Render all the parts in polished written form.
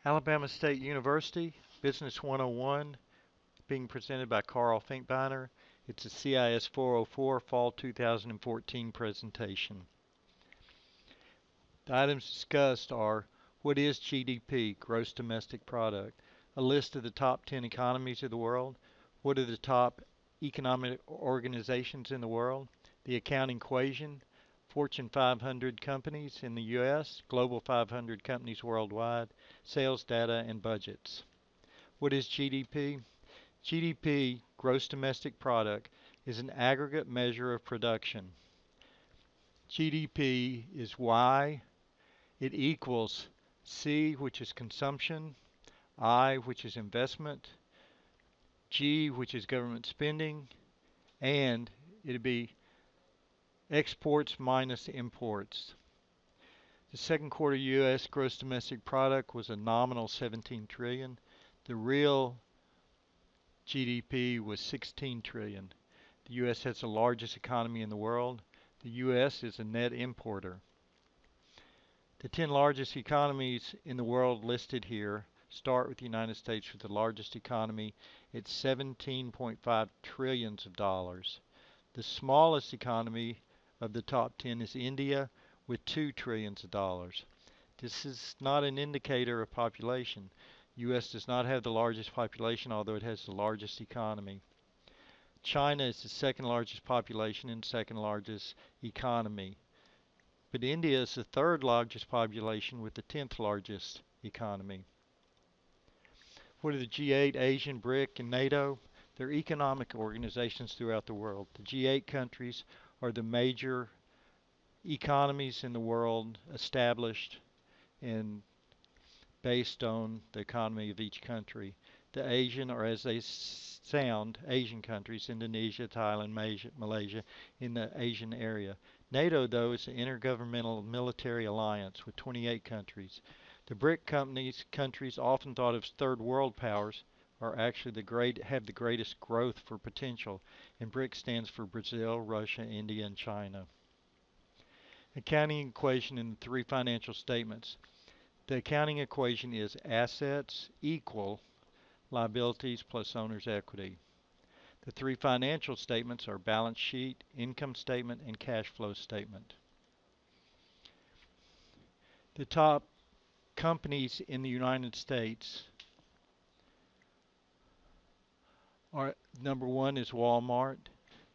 Alabama State University, Business 101, being presented by Carl Finkbeiner. It's a CIS 404 Fall 2014 presentation. The items discussed are: what is GDP, Gross Domestic Product? A list of the top 10 economies of the world. What are the top economic organizations in the world? The accounting equation. Fortune 500 companies in the U.S., Global 500 companies worldwide, sales data and budgets. What is GDP? GDP, Gross Domestic Product, is an aggregate measure of production. GDP is Y. It equals C, which is consumption, I, which is investment, G, which is government spending, and it'd be exports minus imports. The second quarter U.S. gross domestic product was a nominal 17 trillion. The real GDP was 16 trillion. The U.S. has the largest economy in the world. The U.S. is a net importer. The 10 largest economies in the world listed here start with the United States with the largest economy at 17.5 trillions of dollars. The smallest economy of the top 10 is India with 2 trillions of dollars. This is not an indicator of population. U.S. does not have the largest population, although it has the largest economy. China is the second largest population and second largest economy. But India is the third largest population with the 10th largest economy. What are the G8, Asian, BRIC, and NATO? They're economic organizations throughout the world. The G8 countries are the major economies in the world established and based on the economy of each country. The Asian, or as they sound, Asian countries, Indonesia, Thailand, Malaysia, in the Asian area. NATO, though, is an intergovernmental military alliance with 28 countries. The BRIC countries, often thought of as third world powers, are actually have the greatest growth for potential, and BRIC stands for Brazil, Russia, India, and China. Accounting equation in the three financial statements. The accounting equation is assets equal liabilities plus owner's equity. The three financial statements are balance sheet, income statement, and cash flow statement. The top companies in the United States are: number one is Walmart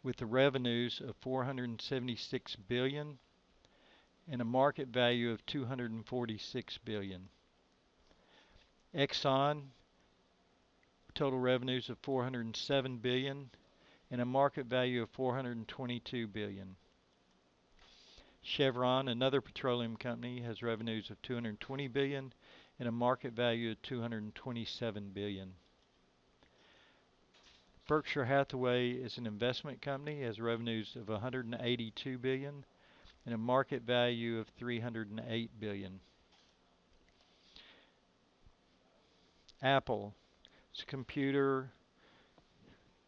with the revenues of $476 billion and a market value of $246 billion. Exxon, total revenues of $407 billion and a market value of $422 billion. Chevron, another petroleum company, has revenues of $220 billion and a market value of $227 billion. Berkshire Hathaway is an investment company, has revenues of $182 billion and a market value of $308 billion. Apple, it's a computer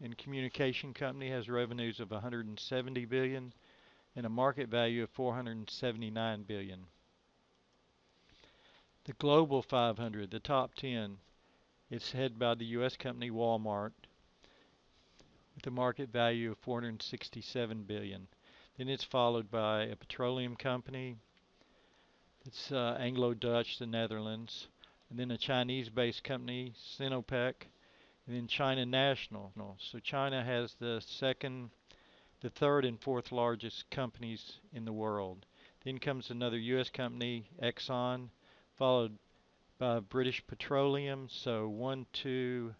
and communication company, has revenues of $170 billion and a market value of $479 billion. The Global 500, the top 10, it's headed by the U.S. company Walmart with a market value of $467 billion. Then it's followed by a petroleum company. It's Anglo-Dutch, the Netherlands. And then a Chinese-based company, Sinopec. And then China National. So China has the third and fourth largest companies in the world. Then comes another U.S. company, Exxon, followed by British Petroleum. So 1, 2,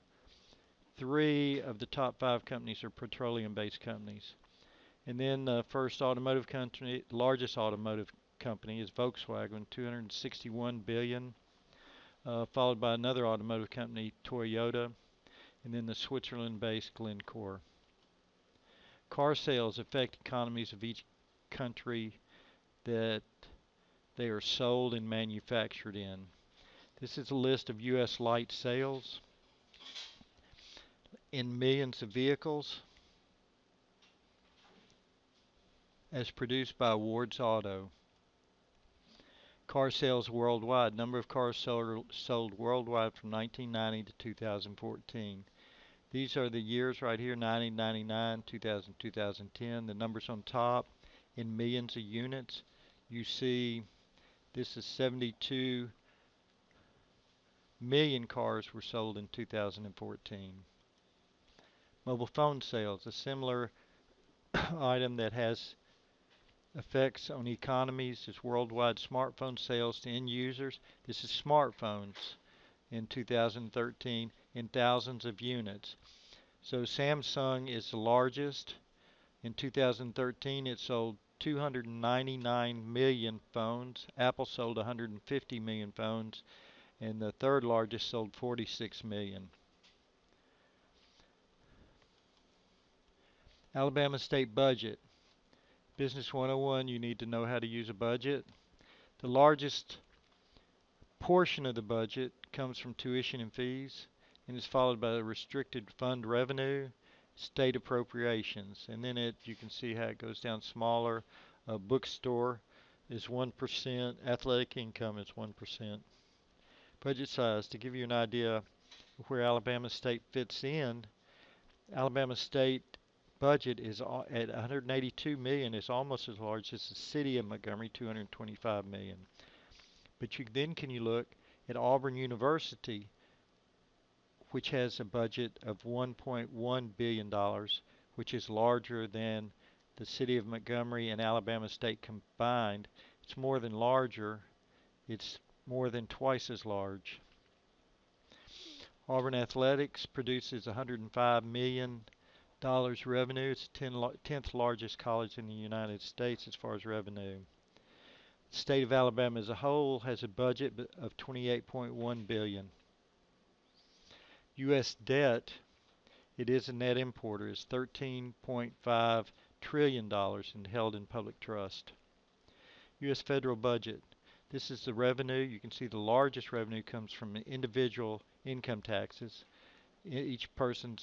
3 of the top 5 companies are petroleum-based companies. And then the first automotive company, largest automotive company, is Volkswagen, $261 billion, followed by another automotive company, Toyota, and then the Switzerland-based Glencore. Car sales affect economies of each country that they are sold and manufactured in. This is a list of U.S. light sales in millions of vehicles as produced by Ward's Auto. Car sales worldwide. Number of cars sold worldwide from 1990 to 2014. These are the years right here, 1999, 2000, 2010. The numbers on top in millions of units. You see this is 72 million cars were sold in 2014. Mobile phone sales, a similar item that has effects on economies, is worldwide smartphone sales to end users. This is smartphones in 2013 in thousands of units. So Samsung is the largest. In 2013 it sold 299 million phones. Apple sold 150 million phones, and the third largest sold 46 million. Alabama state budget. Business 101, you need to know how to use a budget. The largest portion of the budget comes from tuition and fees, and is followed by the restricted fund revenue, state appropriations, and then you can see how it goes down smaller. Bookstore is 1%, athletic income is 1%. Budget size, to give you an idea of where Alabama State fits in, Alabama State budget is at 182 million, is almost as large as the city of Montgomery, 225 million. But then can you look at Auburn University, which has a budget of $1.1 billion, which is larger than the city of Montgomery and Alabama State combined. It's more than larger, it's more than twice as large. Auburn Athletics produces $105 million revenue. It's the 10th largest college in the United States as far as revenue. The state of Alabama as a whole has a budget of $28.1 billion. U.S. debt, it is a net importer, is $13.5 trillion and held in public trust. U.S. federal budget, this is the revenue. You can see the largest revenue comes from individual income taxes. Each person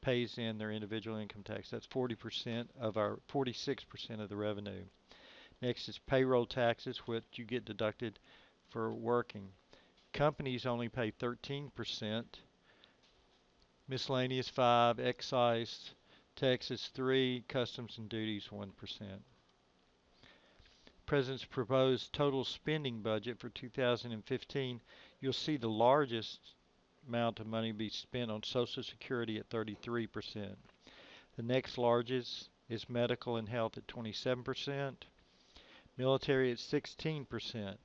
pays in their individual income tax. That's 46% of the revenue. Next is payroll taxes, which you get deducted for working. Companies only pay 13%. Miscellaneous 5%, excise, taxes 3%, customs and duties 1%. President's proposed total spending budget for 2015, you'll see the largest amount of money be spent on Social Security at 33%. The next largest is medical and health at 27%, military at 16%.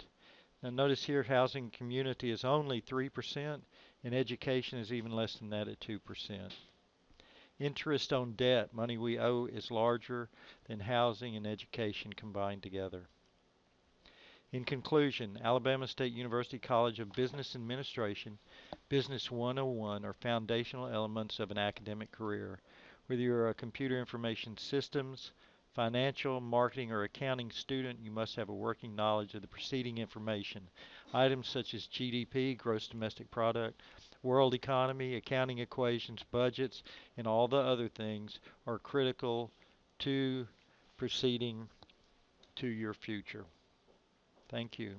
Now notice here housing and community is only 3%, and education is even less than that at 2%. Interest on debt, money we owe, is larger than housing and education combined together. In conclusion, Alabama State University College of Business Administration, Business 101 are foundational elements of an academic career. Whether you're a computer information systems, financial, marketing, or accounting student, you must have a working knowledge of the preceding information. Items such as GDP, gross domestic product, world economy, accounting equations, budgets, and all the other things are critical to proceeding to your future. Thank you.